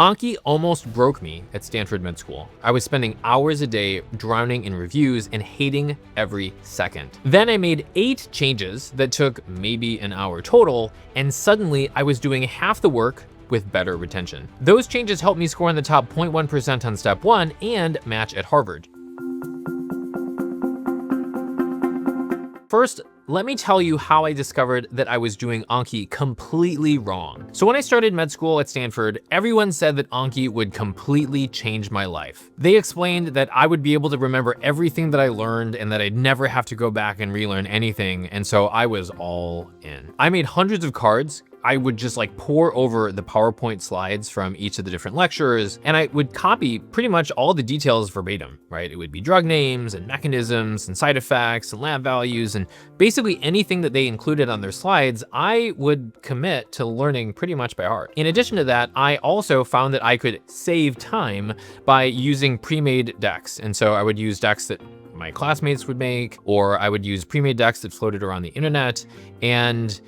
Anki almost broke me at Stanford Med School. I was spending hours a day drowning in reviews and hating every second. Then I made 8 changes that took maybe an hour total, and suddenly I was doing half the work with better retention. Those changes helped me score in the top 0.1% on step 1 and match at Harvard. First, let me tell you how I discovered that I was doing Anki completely wrong. So when I started med school at Stanford, everyone said that Anki would completely change my life. They explained that I would be able to remember everything that I learned and that I'd never have to go back and relearn anything, and so I was all in. I made hundreds of cards. I would just like pour over the PowerPoint slides from each of the different lectures, and I would copy pretty much all the details verbatim, right? It would be drug names and mechanisms and side effects and lab values, and basically anything that they included on their slides, I would commit to learning pretty much by heart. In addition to that, I also found that I could save time by using pre-made decks. And so I would use decks that my classmates would make, or I would use pre-made decks that floated around the internet, and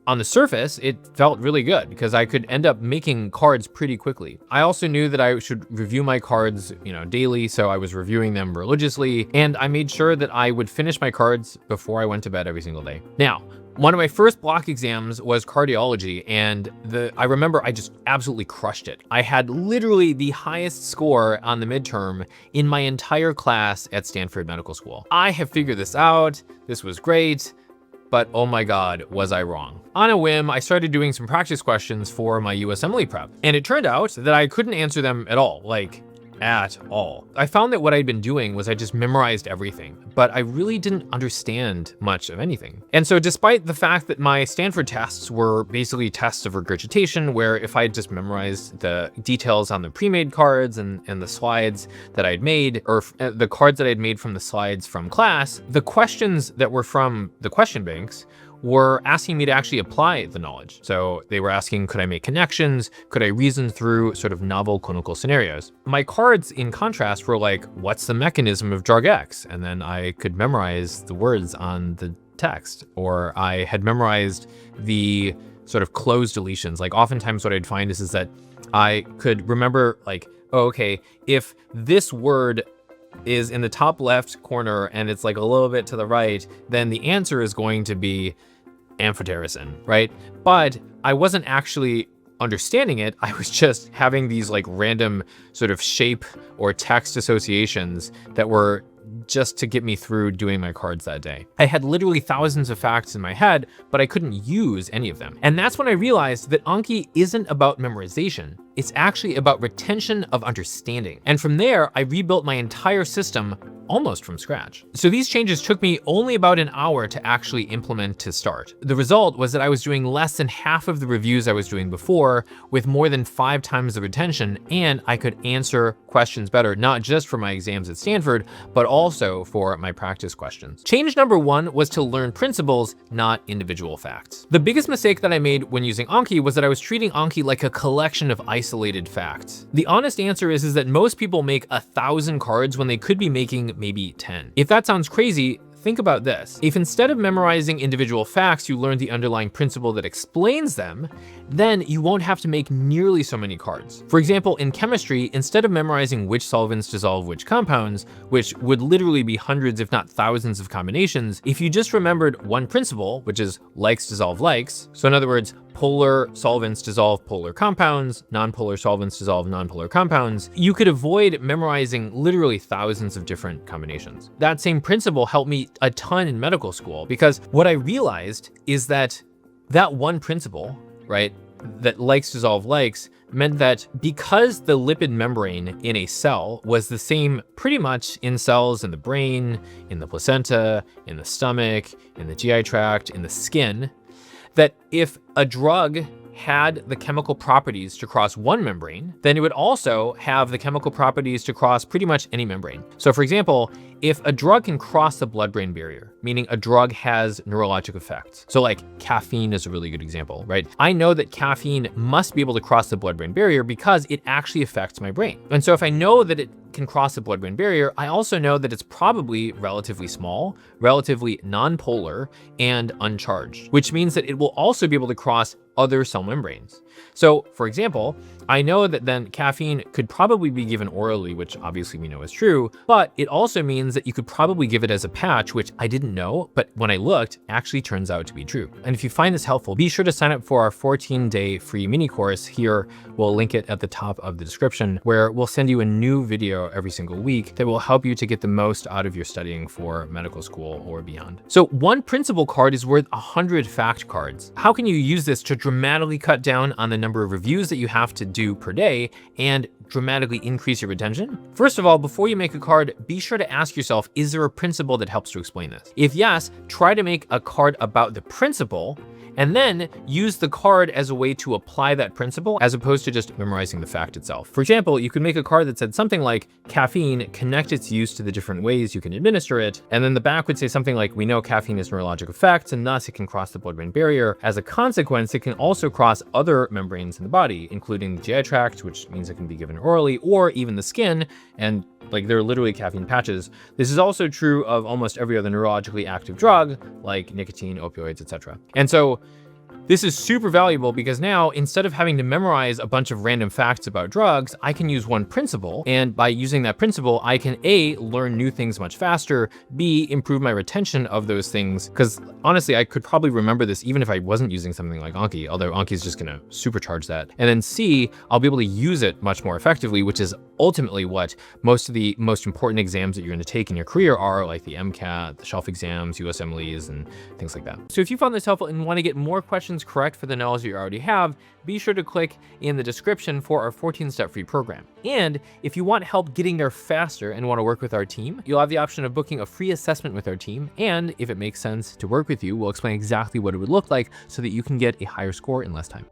on the surface, it felt really good because I could end up making cards pretty quickly. I also knew that I should review my cards, daily, so I was reviewing them religiously, and I made sure that I would finish my cards before I went to bed every single day. Now, one of my first block exams was cardiology, and I remember I just absolutely crushed it. I had literally the highest score on the midterm in my entire class at Stanford Medical School. I have figured this out. This was great. But oh my God, was I wrong. On a whim, I started doing some practice questions for my USMLE prep, and it turned out that I couldn't answer them at all, at all. I found that what I'd been doing was I just memorized everything, but I really didn't understand much of anything. And so despite the fact that my Stanford tests were basically tests of regurgitation, where if I just memorized the details on the pre-made cards and the slides that I'd made, or the cards that I'd made from the slides from class, the questions that were from the question banks were asking me to actually apply the knowledge. So they were asking, could I make connections? Could I reason through sort of novel clinical scenarios? My cards, in contrast, were like, what's the mechanism of drug X? And then I could memorize the words on the text, or I had memorized the sort of closed deletions. Like oftentimes what I'd find is that I could remember okay, if this word is in the top left corner and it's like a little bit to the right, then the answer is going to be amphotericin, right? But I wasn't actually understanding it. I was just having these random sort of shape or text associations that were just to get me through doing my cards that day. I had literally thousands of facts in my head, but I couldn't use any of them. And that's when I realized that Anki isn't about memorization. It's actually about retention of understanding. And from there, I rebuilt my entire system almost from scratch. So these changes took me only about an hour to actually implement to start. The result was that I was doing less than half of the reviews I was doing before, with more than 5 times the retention, and I could answer questions better, not just for my exams at Stanford, but also for my practice questions. Change number 1 was to learn principles, not individual facts. The biggest mistake that I made when using Anki was that I was treating Anki like a collection of isolated facts. The honest answer is that most people make 1,000 cards when they could be making maybe 10. If that sounds crazy, think about this. If instead of memorizing individual facts, you learn the underlying principle that explains them, then you won't have to make nearly so many cards. For example, in chemistry, instead of memorizing which solvents dissolve which compounds, which would literally be hundreds if not thousands of combinations, if you just remembered one principle, which is likes dissolve likes, so in other words, polar solvents dissolve polar compounds, nonpolar solvents dissolve nonpolar compounds, you could avoid memorizing literally thousands of different combinations. That same principle helped me a ton in medical school, because what I realized is that one principle, right, that likes dissolve likes, meant that because the lipid membrane in a cell was the same pretty much in cells in the brain, in the placenta, in the stomach, in the GI tract, in the skin, that if a drug had the chemical properties to cross one membrane, then it would also have the chemical properties to cross pretty much any membrane. So for example, if a drug can cross the blood-brain barrier, meaning a drug has neurologic effects. So caffeine is a really good example, right? I know that caffeine must be able to cross the blood-brain barrier because it actually affects my brain. And so if I know that it can cross the blood-brain barrier, I also know that it's probably relatively small, relatively non-polar, and uncharged, which means that it will also be able to cross other cell membranes. So for example, I know that then caffeine could probably be given orally, which obviously we know is true, but it also means that you could probably give it as a patch, which I didn't know, but when I looked, actually turns out to be true. And if you find this helpful, be sure to sign up for our 14-day free mini course. Here, we'll link it at the top of the description, where we'll send you a new video every single week that will help you to get the most out of your studying for medical school or beyond. So one principal card is worth 100 fact cards. How can you use this to dramatically cut down on the number of reviews that you have to do per day and dramatically increase your retention? First of all, before you make a card, be sure to ask yourself, is there a principle that helps to explain this? If yes, try to make a card about the principle, and then use the card as a way to apply that principle as opposed to just memorizing the fact itself. For example, you could make a card that said something like, caffeine, connect its use to the different ways you can administer it. And then the back would say something like, we know caffeine has neurologic effects and thus it can cross the blood-brain barrier. As a consequence, it can also cross other membranes in the body, including the GI tract, which means it can be given orally, or even the skin. And like, they're literally caffeine patches. This is also true of almost every other neurologically active drug, like nicotine, opioids, etc. And so this is super valuable because now, instead of having to memorize a bunch of random facts about drugs, I can use one principle. And by using that principle, I can A, learn new things much faster, B, improve my retention of those things. Because honestly, I could probably remember this even if I wasn't using something like Anki, although Anki is just gonna supercharge that. And then C, I'll be able to use it much more effectively, which is ultimately what most of the most important exams that you're gonna take in your career are, like the MCAT, the shelf exams, USMLEs, and things like that. So if you found this helpful and wanna get more questions correct for the knowledge that you already have, be sure to click in the description for our 14-step free program. And if you want help getting there faster and want to work with our team, you'll have the option of booking a free assessment with our team. And if it makes sense to work with you, we'll explain exactly what it would look like so that you can get a higher score in less time.